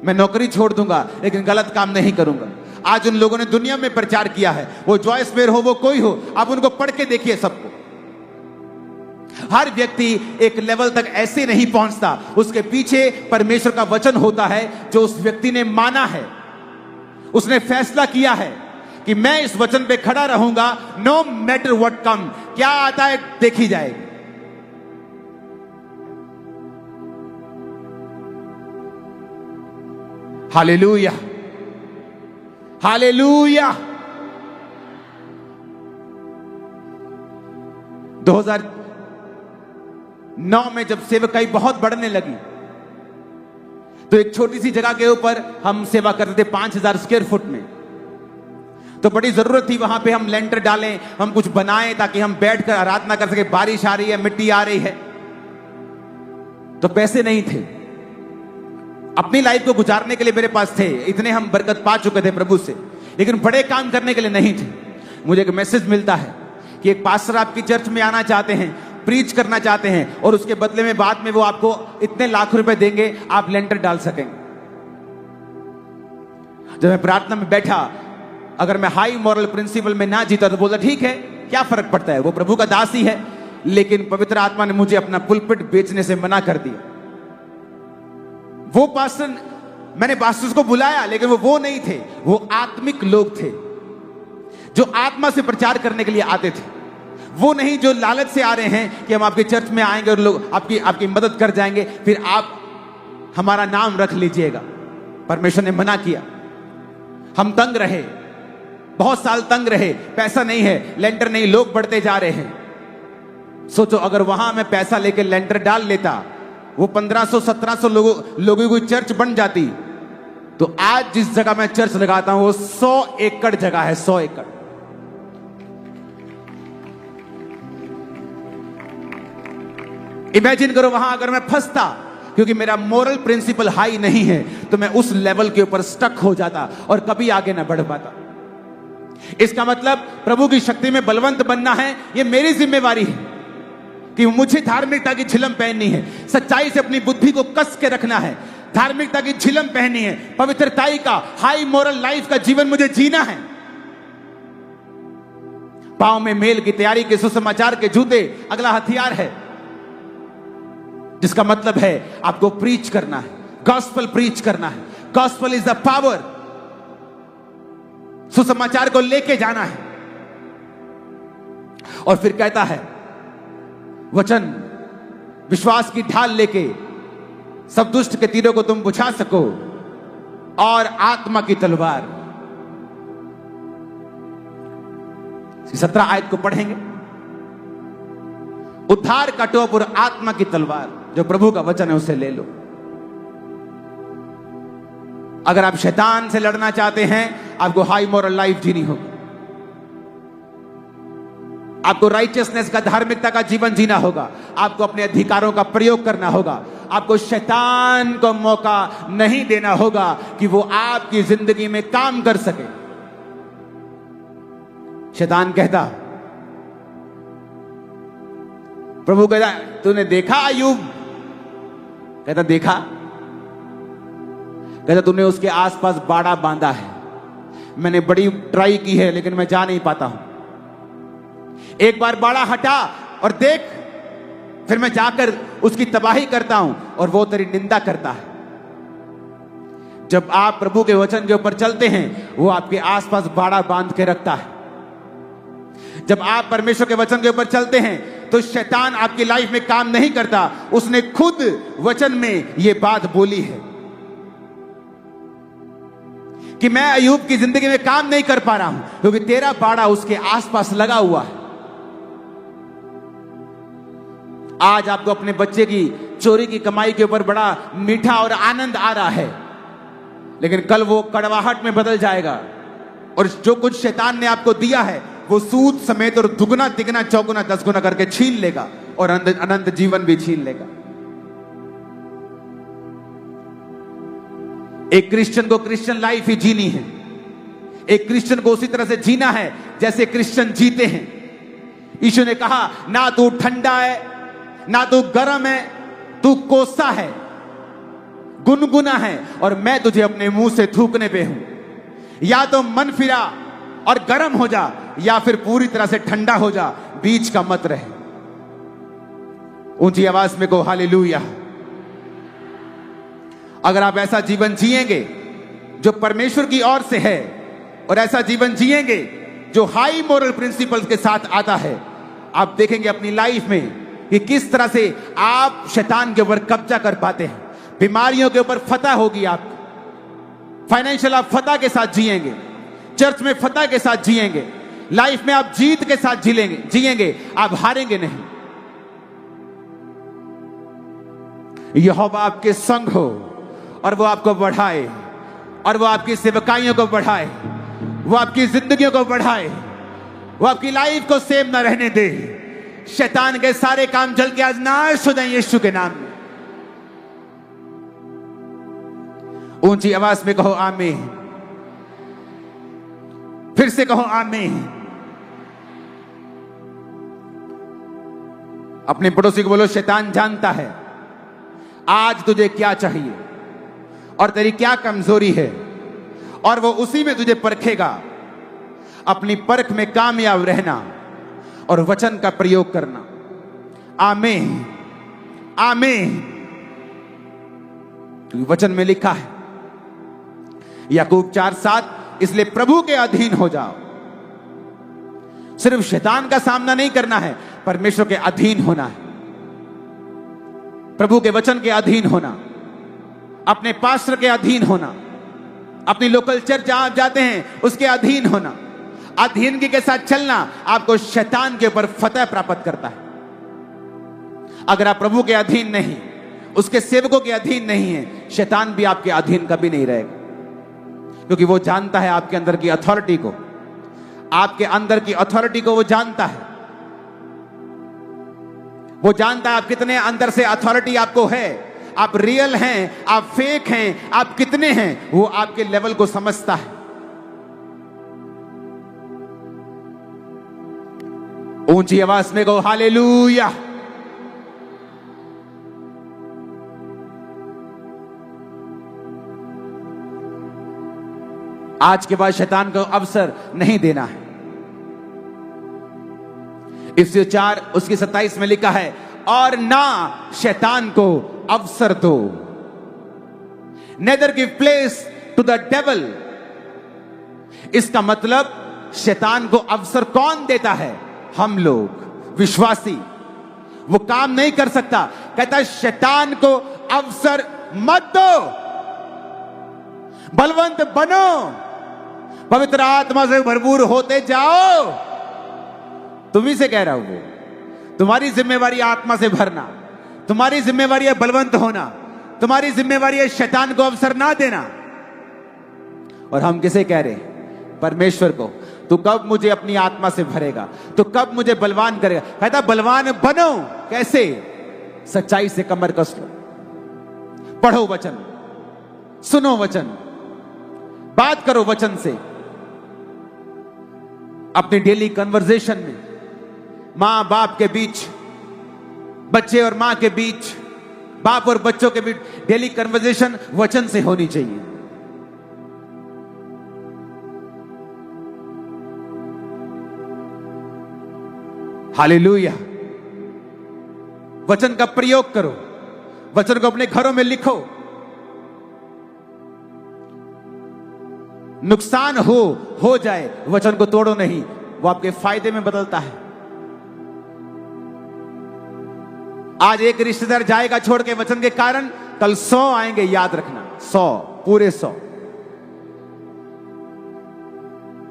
मैं नौकरी छोड़ दूंगा लेकिन गलत काम नहीं करूंगा। आज उन लोगों ने दुनिया में प्रचार किया है, वो जॉयस मेयर हो, वो कोई हो, आप उनको पढ़ के देखिए सबको। हर व्यक्ति एक लेवल तक ऐसे नहीं पहुंचता, उसके पीछे परमेश्वर का वचन होता है जो उस व्यक्ति ने माना है। उसने फैसला किया है कि मैं इस वचन पे खड़ा रहूंगा, नो मैटर व्हाट कम, क्या आता है देखी जाएगी। Hallelujah, hallelujah. 2009 में जब सेवकाई बहुत बढ़ने लगी तो एक छोटी सी जगह के ऊपर हम सेवा करते थे 5000 स्क्वायर फुट में। तो बड़ी जरूरत थी वहां पे हम लेंटर डालें, हम कुछ बनाएं ताकि हम बैठकर आराधना कर सके। बारिश आ रही है, मिट्टी आ रही है, तो पैसे नहीं थे। अपनी लाइफ को गुजारने के लिए मेरे पास थे, इतने हम बरकत पा चुके थे प्रभु से, लेकिन बड़े काम करने के लिए नहीं थे। मुझे एक मैसेज मिलता है कि एक पास्टर आपकी चर्च में आना चाहते हैं, प्रीच करना चाहते हैं, और उसके बदले में बाद में वो आपको इतने लाख रुपए देंगे, आप लेंटर डाल सकेंगे। जब मैं प्रार्थना में बैठा, अगर मैं हाई मॉरल प्रिंसिपल में ना जीता तो बोला ठीक है, क्या फर्क पड़ता है, वो प्रभु का दास ही है। लेकिन पवित्र आत्मा ने मुझे अपना पुलपिट बेचने से मना कर दिया। वो पास्टर, मैंने पास्टर्स को बुलाया लेकिन वो नहीं थे, वो आत्मिक लोग थे जो आत्मा से प्रचार करने के लिए आते थे। वो नहीं जो लालच से आ रहे हैं कि हम आपके चर्च में आएंगे और लोग आपकी मदद कर जाएंगे, फिर आप हमारा नाम रख लीजिएगा। परमेश्वर ने मना किया। हम तंग रहे, बहुत साल तंग रहे, पैसा नहीं है, लेंटर नहीं, लोग बढ़ते जा रहे हैं। सोचो अगर वहां मैं पैसा लेकर लेंटर डाल लेता वो 1500-1700 लोगों की चर्च बन जाती, तो आज जिस जगह मैं चर्च लगाता हूं वो 100 एकड़ जगह है, 100 एकड़। इमेजिन करो वहां अगर मैं फंसता, क्योंकि मेरा मोरल प्रिंसिपल हाई नहीं है, तो मैं उस लेवल के ऊपर स्टक हो जाता और कभी आगे ना बढ़ पाता। इसका मतलब प्रभु की शक्ति में बलवंत बनना है, यह मेरी जिम्मेवारी है कि मुझे धार्मिकता की झिलम पहननी है, सच्चाई से अपनी बुद्धि को कस के रखना है, धार्मिकता की झिलम पहननी है, पवित्रताई का हाई मोरल लाइफ का जीवन मुझे जीना है। पांव में मेल की तैयारी के सुसमाचार के जूते अगला हथियार है, जिसका मतलब है आपको प्रीच करना है, गॉस्पेल प्रीच करना है। गॉस्पेल इज द पावर, सुसमाचार को लेके जाना है। और फिर कहता है वचन विश्वास की ढाल लेके सब दुष्ट के तीरों को तुम बुझा सको, और आत्मा की तलवार। 17 आयत को पढ़ेंगे। उद्धार का टोप और आत्मा की तलवार, जो प्रभु का वचन है उसे ले लो। अगर आप शैतान से लड़ना चाहते हैं, आपको हाई मोरल लाइफ जीनी होगी, आपको राइचियसनेस का, धार्मिकता का जीवन जीना होगा, आपको अपने अधिकारों का प्रयोग करना होगा, आपको शैतान को मौका नहीं देना होगा कि वो आपकी जिंदगी में काम कर सके। शैतान कहता, प्रभु कहता तूने देखा अय्यूब? कहता देखा। कहता तूने उसके आसपास बाड़ा बांधा है, मैंने बड़ी ट्राई की है लेकिन मैं जा नहीं पाता हूं। एक बार बाड़ा हटा और देख, फिर मैं जाकर उसकी तबाही करता हूं और वो तेरी निंदा करता है। जब आप प्रभु के वचन के ऊपर चलते हैं, वो आपके आसपास बाड़ा बांध के रखता है। जब आप परमेश्वर के वचन के ऊपर चलते हैं, तो शैतान आपकी लाइफ में काम नहीं करता। उसने खुद वचन में यह बात बोली है कि मैं अय्यूब की जिंदगी में काम नहीं कर पा रहा हूं, क्योंकि तेरा बाड़ा उसके आसपास लगा हुआ है। आज आपको अपने बच्चे की चोरी की कमाई के ऊपर बड़ा मीठा और आनंद आ रहा है, लेकिन कल वो कड़वाहट में बदल जाएगा, और जो कुछ शैतान ने आपको दिया है वो सूद समेत और दुगना तिगना चौगुना 10 गुना करके छीन लेगा, और अनंत जीवन भी छीन लेगा। एक क्रिश्चियन को क्रिश्चियन लाइफ ही जीनी है। एक क्रिश्चियन को उसी तरह से जीना है जैसे क्रिश्चियन जीते हैं। यीशु ने कहा, ना तू ठंडा है ना तू गर्म है, तू कोसा है, गुनगुना है, और मैं तुझे अपने मुंह से थूकने पे हूं। या तो मन फिरा और गर्म हो जा, या फिर पूरी तरह से ठंडा हो जा, बीच का मत रहे। ऊंची आवाज में कहो हालेलुया। अगर आप ऐसा जीवन जिएंगे जो परमेश्वर की ओर से है, और ऐसा जीवन जिएंगे जो हाई मोरल प्रिंसिपल्स के साथ आता है, आप देखेंगे अपनी लाइफ में कि किस तरह से आप शैतान के ऊपर कब्जा कर पाते हैं। बीमारियों के ऊपर फतह होगी आपकी, फाइनेंशियल आप फतह के साथ जिएंगे, चर्च में फतह के साथ जिएंगे, लाइफ में आप जीत के साथ जिएंगे, आप हारेंगे नहीं। यहोवा आपके संग हो और वो आपको बढ़ाए, और वो आपकी सेवकाइयों को बढ़ाए, वो आपकी जिंदगियों को बढ़ाए, वो आपकी लाइफ को सेम ना रहने दे। शैतान के सारे काम जल के आज नाश हो जाए यीशु के नाम में। ऊंची आवाज में कहो आमीन। फिर से कहो आमीन। अपने पड़ोसी को बोलो, शैतान जानता है आज तुझे क्या चाहिए और तेरी क्या कमजोरी है, और वो उसी में तुझे परखेगा। अपनी परख में कामयाब रहना और वचन का प्रयोग करना। आमीन आमीन। क्योंकि वचन में लिखा है याकूब 4:7, इसलिए प्रभु के अधीन हो जाओ। सिर्फ शैतान का सामना नहीं करना है, परमेश्वर के अधीन होना है, प्रभु के वचन के अधीन होना, अपने पास्टर के अधीन होना, अपनी लोकल चर्च जहां आप जाते हैं उसके अधीन होना। अधीनगी के साथ चलना आपको शैतान के ऊपर फतह प्राप्त करता है। अगर आप प्रभु के अधीन नहीं, उसके सेवकों के अधीन नहीं है, शैतान भी आपके अधीन कभी नहीं रहेगा, क्योंकि वो जानता है आपके अंदर की अथॉरिटी को, आपके अंदर की अथॉरिटी को वो जानता है। वो जानता है आप कितने अंदर से अथॉरिटी आपको है, आप रियल हैं, आप फेक हैं, आप कितने हैं, वो आपके लेवल को समझता है। ऊंची आवाज में कहो हालेलुया। आज के बाद शैतान को अवसर नहीं देना है। इफ्सियों 4 उसकी 27 में लिखा है, और ना शैतान को अवसर दो। Neither give place to the devil. इसका मतलब शैतान को अवसर कौन देता है? हम लोग विश्वासी। वो काम नहीं कर सकता, कहता है शैतान को अवसर मत दो, बलवंत बनो, पवित्र आत्मा से भरपूर होते जाओ। तुम्ही से कह रहा हूं, वो तुम्हारी जिम्मेवारी आत्मा से भरना, तुम्हारी जिम्मेवारी है बलवंत होना, तुम्हारी जिम्मेवारी है शैतान को अवसर ना देना। और हम किसे कह रहे हैं? परमेश्वर को। तू कब मुझे अपनी आत्मा से भरेगा? तो कब मुझे बलवान करेगा? कहता बलवान बनो। कैसे? सच्चाई से कमर कस लो, पढ़ो वचन, सुनो वचन, बात करो वचन से। अपनी डेली कन्वर्सेशन में, मां बाप के बीच, बच्चे और मां के बीच, बाप और बच्चों के बीच डेली कन्वर्सेशन वचन से होनी चाहिए। हालेलुया। वचन का प्रयोग करो, वचन को अपने घरों में लिखो। नुकसान हो जाए, वचन को तोड़ो नहीं, वो आपके फायदे में बदलता है। आज एक रिश्तेदार जाएगा छोड़ के वचन के कारण, कल 100 आएंगे, याद रखना, 100, पूरे 100।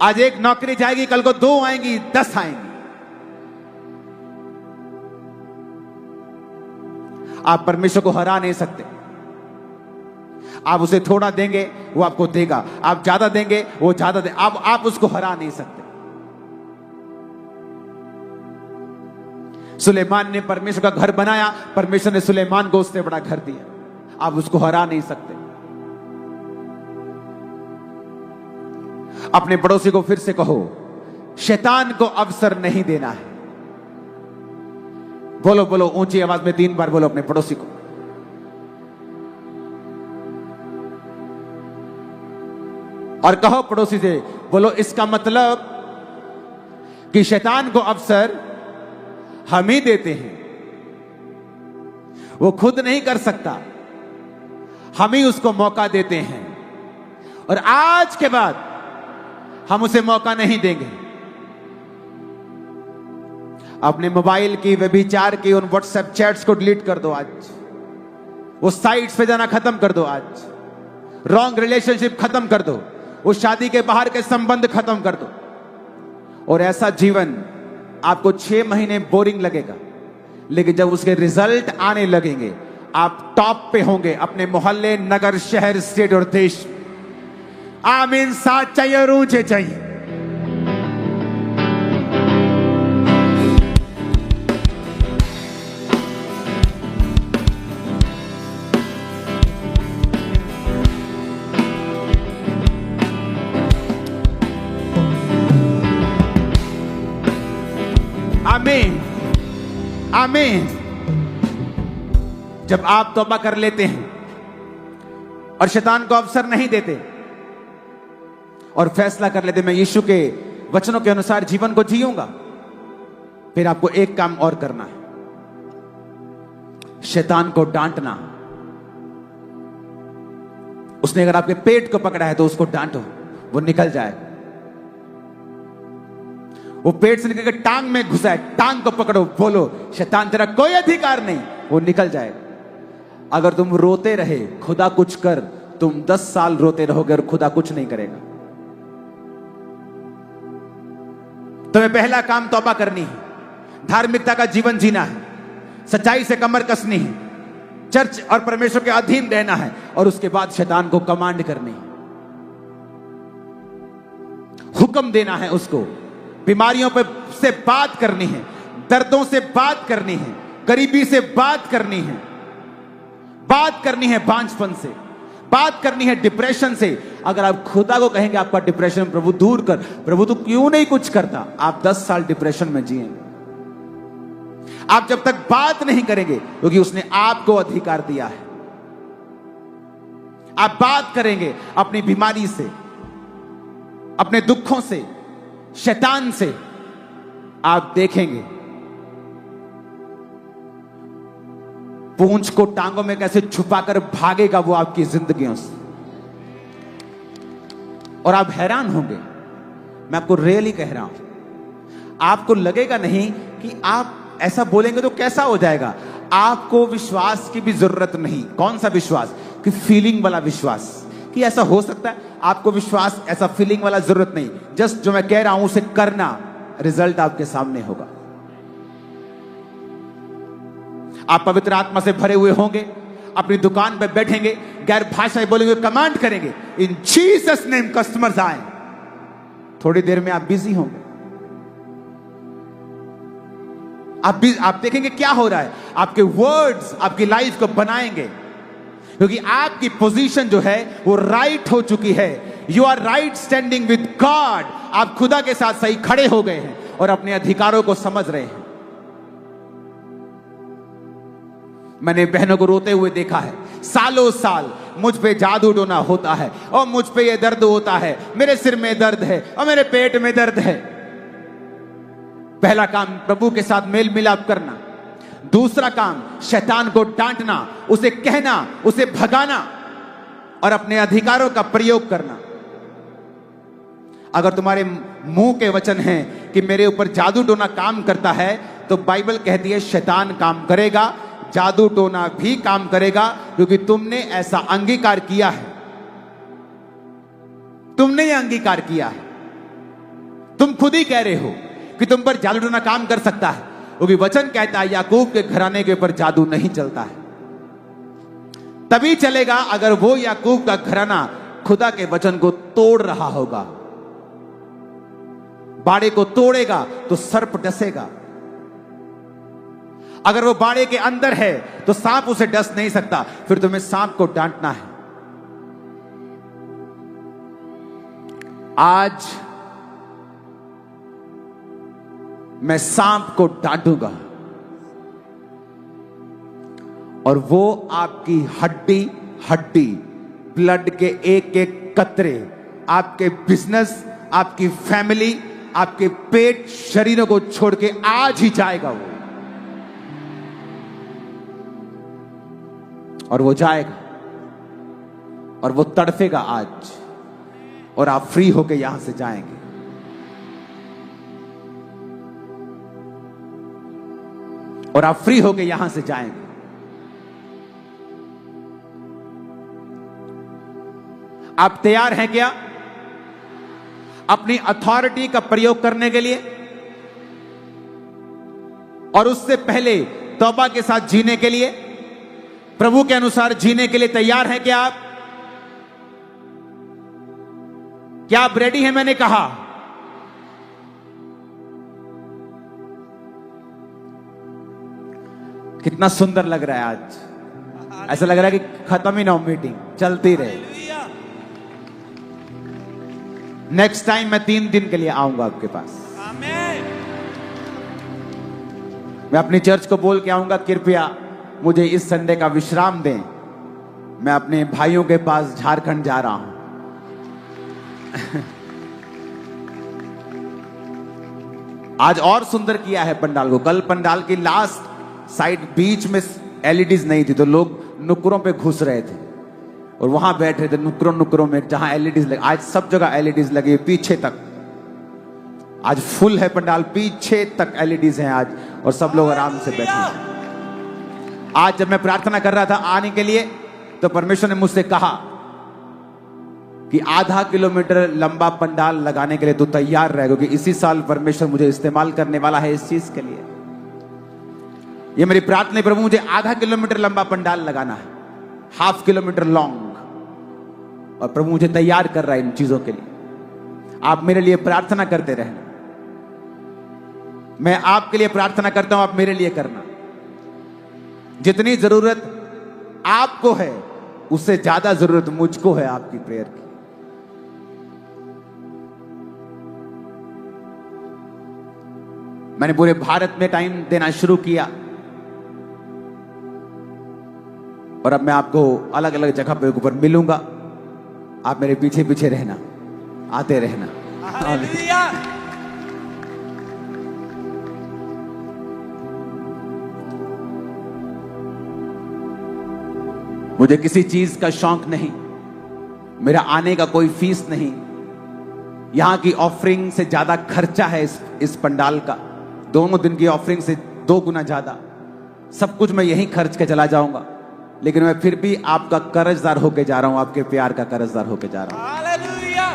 आज एक नौकरी जाएगी, कल को 2 आएंगी, 10 आएंगी। आप परमेश्वर को हरा नहीं सकते। आप उसे थोड़ा देंगे, वो आपको देगा। आप ज्यादा देंगे, वो ज्यादा दे। आप उसको हरा नहीं सकते। सुलेमान ने परमेश्वर का घर बनाया, परमेश्वर ने सुलेमान को उससे बड़ा घर दिया। आप उसको हरा नहीं सकते। अपने पड़ोसी को फिर से कहो, शैतान को अवसर नहीं देना है। बोलो बोलो, ऊंची आवाज में 3 बार बोलो अपने पड़ोसी को। और कहो पड़ोसी से, बोलो इसका मतलब कि शैतान को अवसर हम ही देते हैं। वो खुद नहीं कर सकता, हम ही उसको मौका देते हैं। और आज के बाद हम उसे मौका नहीं देंगे। अपने मोबाइल की, व्यभिचार की उन व्हाट्सएप चैट्स को डिलीट कर दो आज। वो साइट्स पे जाना खत्म कर दो आज। रॉन्ग रिलेशनशिप खत्म कर दो। वो शादी के बाहर के संबंध खत्म कर दो। और ऐसा जीवन आपको 6 महीने बोरिंग लगेगा, लेकिन जब उसके रिजल्ट आने लगेंगे, आप टॉप पे होंगे अपने मोहल्ले, नगर, शहर, स्टेट और देश। आमीन। साथ चाहिए और ऊंचे चाहिए। आमीन, आमीन। जब आप तौबा कर लेते हैं और शैतान को अवसर नहीं देते और फैसला कर लेते, मैं यीशु के वचनों के अनुसार जीवन को जीऊंगा, फिर आपको एक काम और करना है, शैतान को डांटना। उसने अगर आपके पेट को पकड़ा है तो उसको डांटो, वो निकल जाएगा। वो पेट से निकलकर टांग में घुसा है, टांग को पकड़ो, बोलो शैतान तेरा कोई अधिकार नहीं, वो निकल जाएगा। अगर तुम रोते रहे, खुदा कुछ कर, तुम 10 साल रोते रहोगे और खुदा कुछ नहीं करेगा। तुम्हें पहला काम तौबा करनी है, धार्मिकता का जीवन जीना है, सच्चाई से कमर कसनी है, चर्च और परमेश्वर के अधीन रहना है और उसके बाद शैतान को कमांड करनी है, हुक्म देना है उसको, बीमारियों पे से बात करनी है, दर्दों से बात करनी है, गरीबी से बात करनी है, बात करनी है बांझपन से, बात करनी है डिप्रेशन से। अगर आप खुदा को कहेंगे आपका डिप्रेशन प्रभु दूर कर, प्रभु तो क्यों नहीं कुछ करता, आप 10 साल डिप्रेशन में जिएंगे। आप जब तक बात नहीं करेंगे, क्योंकि उसने आपको अधिकार दिया है। आप बात करेंगे अपनी बीमारी से, अपने दुखों से, शैतान से, आप देखेंगे पूंछ को टांगों में कैसे छुपाकर भागेगा वो आपकी जिंदगियों से, और आप हैरान होंगे। मैं आपको रियली कह रहा हूं, आपको लगेगा नहीं कि आप ऐसा बोलेंगे तो कैसा हो जाएगा। आपको विश्वास की भी जरूरत नहीं। कौन सा विश्वास? कि फीलिंग वाला विश्वास, कि ऐसा हो सकता है। आपको विश्वास ऐसा फीलिंग वाला जरूरत नहीं। जस्ट जो मैं कह रहा हूं उसे करना, रिजल्ट आपके सामने होगा। आप पवित्र आत्मा से भरे हुए होंगे, अपनी दुकान पे बैठेंगे, गैर भाषाएं बोलेंगे, कमांड करेंगे, इन जीसस नेम कस्टमर्स आए। थोड़ी देर में आप बिजी होंगे। आप देखेंगे क्या हो रहा है। आपके वर्ड्स आपकी लाइफ को बनाएंगे, क्योंकि आपकी पोजीशन जो है वो राइट हो चुकी है। You are right standing with God. आप खुदा के साथ सही खड़े हो गए हैं और अपने अधिकारों को समझ रहे हैं। मैंने बहनों को रोते हुए देखा है। सालों साल मुझ पे जादू टोना होता है और मुझ पे ये दर्द होता है, मेरे सिर में दर्द है और मेरे पेट में दर्द है। पहला काम प्रभु के साथ मेल मिलाप करना, दूसरा काम शैतान को डांटना, उसे कहना, उसे भगाना और अपने अधिकारों का प्रयोग करना। अगर तुम्हारे मुंह के वचन हैं कि मेरे ऊपर जादू टोना काम करता है, तो बाइबल कहती है शैतान काम करेगा, जादू टोना भी काम करेगा, क्योंकि तुमने ऐसा अंगीकार किया है। तुमने यह अंगीकार किया है। तुम खुद ही कह रहे हो कि तुम पर जादू टोना काम कर सकता है, क्योंकि वचन कहता है याकूब के घराने के ऊपर जादू नहीं चलता है। तभी चलेगा अगर वो याकूब का घराना खुदा के वचन को तोड़ रहा होगा। बाड़े को तोड़ेगा तो सर्प डसेगा। अगर वो बाड़े के अंदर है तो सांप उसे डस नहीं सकता, फिर तुम्हें सांप को डांटना है। आज मैं सांप को डांटूंगा और वो आपकी हड्डी हड्डी, ब्लड के एक एक कतरे, आपके बिजनेस, आपकी फैमिली, आपके पेट, शरीरों को छोड़ के आज ही जाएगा वो, और वो जाएगा और वो तड़फेगा आज, और आप फ्री होके यहां से जाएंगे। और आप फ्री होके यहां से जाएंगे। आप तैयार हैं क्या अपनी अथॉरिटी का प्रयोग करने के लिए, और उससे पहले तौबा के साथ जीने के लिए, प्रभु के अनुसार जीने के लिए तैयार हैं क्या आप? क्या आप रेडी हैं? मैंने कहा कितना सुंदर लग रहा है आज। ऐसा लग रहा है कि खत्म ही ना हो, मीटिंग चलती रहे। नेक्स्ट टाइम मैं 3 दिन के लिए आऊंगा आपके पास। मैं अपनी चर्च को बोल के आऊंगा, कृपया मुझे इस संडे का विश्राम दें, मैं अपने भाइयों के पास झारखंड जा रहा हूं। आज और सुंदर किया है पंडाल को। कल पंडाल की लास्ट साइड बीच में एलईडीज नहीं थी, तो लोग नुक्करों पे घुस रहे थे और वहां बैठ रहे थे नुक्करों में जहां एलईडीज लगे। आज सब जगह एलईडीज लगी है, पीछे तक। आज फुल है पंडाल, पीछे तक एलईडीज हैं आज, और सब लोग आराम से बैठे हैं। आज जब मैं प्रार्थना कर रहा था आने के लिए, तो परमेश्वर ने मुझसे कहा कि आधा किलोमीटर लंबा पंडाल लगाने के लिए तू तैयार रहे, क्योंकि इसी साल परमेश्वर मुझे इस्तेमाल करने वाला है इस चीज के लिए। ये मेरी प्रार्थना है, प्रभु मुझे आधा किलोमीटर लंबा पंडाल लगाना है, 1/2 किलोमीटर लॉन्ग, और प्रभु मुझे तैयार कर रहा है इन चीजों के लिए। आप मेरे लिए प्रार्थना करते रहना, मैं आपके लिए प्रार्थना करता हूं, आप मेरे लिए करना। जितनी जरूरत आपको है उससे ज्यादा जरूरत मुझको है आपकी प्रेयर की। मैंने पूरे भारत में टाइम देना शुरू किया, और अब मैं आपको अलग अलग जगह पे ऊपर मिलूंगा। आप मेरे पीछे पीछे रहना, आते रहना। मुझे किसी चीज का शौक नहीं, मेरा आने का कोई फीस नहीं। यहां की ऑफरिंग से ज्यादा खर्चा है इस पंडाल का, दोनों दिन की ऑफरिंग से 2 गुना ज्यादा। सब कुछ मैं यहीं खर्च के चला जाऊंगा, लेकिन मैं फिर भी आपका कर्जदार होके जा रहा हूं, आपके प्यार का कर्जदार होके जा रहा हूं। हालेलुया।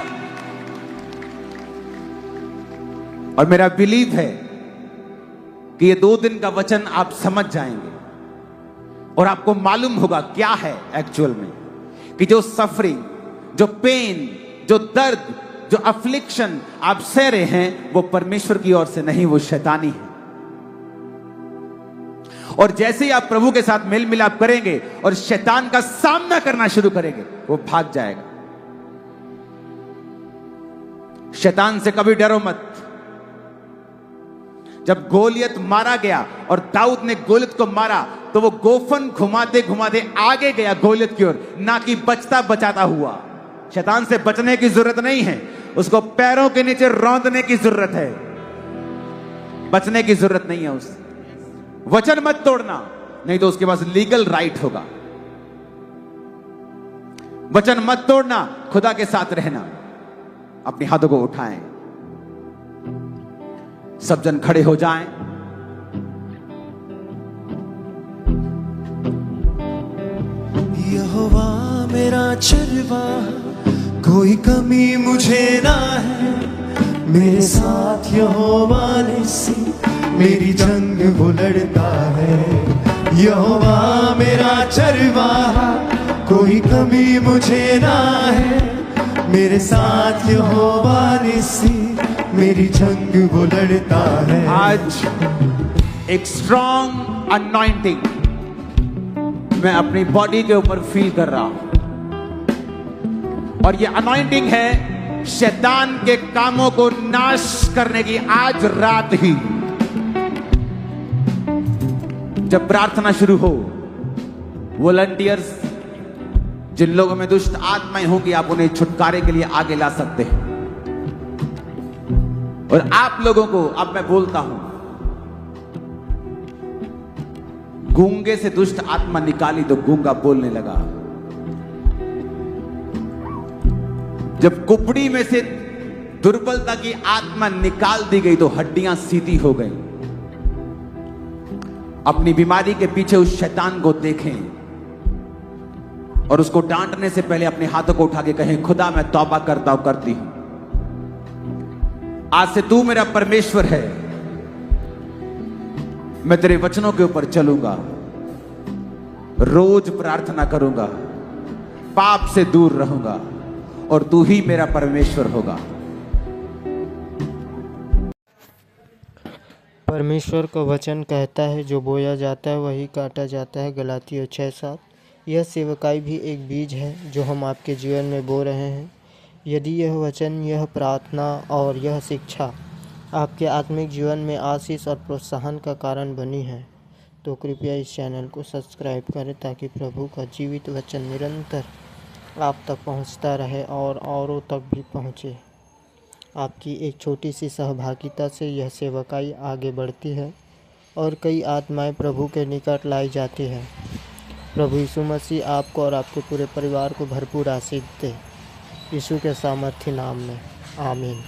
और मेरा बिलीव है कि ये 2 दिन का वचन आप समझ जाएंगे और आपको मालूम होगा क्या है एक्चुअल में, कि जो सफरिंग, जो पेन, जो दर्द, जो अफ्लिक्शन आप सह रहे हैं वो परमेश्वर की ओर से नहीं, वो शैतानी है। और जैसे ही आप प्रभु के साथ मेल मिलाप करेंगे और शैतान का सामना करना शुरू करेंगे, वो भाग जाएगा। शैतान से कभी डरो मत। जब गोलियत मारा गया और दाऊद ने गोलियत को मारा, तो वो गोफन घुमाते घुमाते आगे गया गोलियत की ओर, ना कि बचता बचाता हुआ। शैतान से बचने की जरूरत नहीं है, उसको पैरों के नीचे रौंदने की जरूरत है, बचने की जरूरत नहीं है। उस वचन मत तोड़ना, नहीं तो उसके पास लीगल राइट होगा। वचन मत तोड़ना, खुदा के साथ रहना। अपने हाथों को उठाएं, सब जन खड़े हो जाएं। यहोवा मेरा चरवाहा, कोई कमी मुझे ना है। मेरे साथ यहोवा निस्सी, मेरी जंग वो लड़ता है। यहोवा मेरा चरवाहा, कोई कमी मुझे ना है। मेरे साथ यहोवा निस्सी, मेरी जंग वो लड़ता है। आज एक स्ट्रॉन्ग अनॉइंटिंग मैं अपनी बॉडी के ऊपर फील कर रहा हूं, और ये अनॉइंटिंग है शैतान के कामों को नाश करने की। आज रात ही जब प्रार्थना शुरू हो, वॉलंटियर्स, जिन लोगों में दुष्ट आत्माएं होंगी, आप उन्हें छुटकारे के लिए आगे ला सकते हैं। और आप लोगों को अब मैं बोलता हूं, गूंगे से दुष्ट आत्मा निकाली तो गूंगा बोलने लगा। जब कुपड़ी में से दुर्बलता की आत्मा निकाल दी गई तो हड्डियां सीधी हो गई। अपनी बीमारी के पीछे उस शैतान को देखें और उसको डांटने से पहले अपने हाथों को उठा के कहें, खुदा मैं तौबा करता हूं, करती हूं। आज से तू मेरा परमेश्वर है, मैं तेरे वचनों के ऊपर चलूंगा, रोज प्रार्थना करूंगा, पाप से दूर रहूंगा, और तू ही मेरा परमेश्वर होगा। परमेश्वर का वचन कहता है, जो बोया जाता है वही काटा जाता है। गलातियों 6:7। यह सेवकाई भी एक बीज है जो हम आपके जीवन में बो रहे हैं। यदि यह वचन, यह प्रार्थना और यह शिक्षा आपके आत्मिक जीवन में आशीष और प्रोत्साहन का कारण बनी है, तो कृपया इस चैनल को सब्सक्राइब करें, ताकि प्रभु का जीवित वचन निरंतर आप तक पहुंचता रहे और औरों तक भी पहुंचे। आपकी एक छोटी सी सहभागिता से यह सेवकाई आगे बढ़ती है और कई आत्माएं प्रभु के निकट लाई जाती है। प्रभु यीशु मसीह आपको और आपके पूरे परिवार को भरपूर आशीष दे। यीशु के सामर्थ्य नाम में आमीन।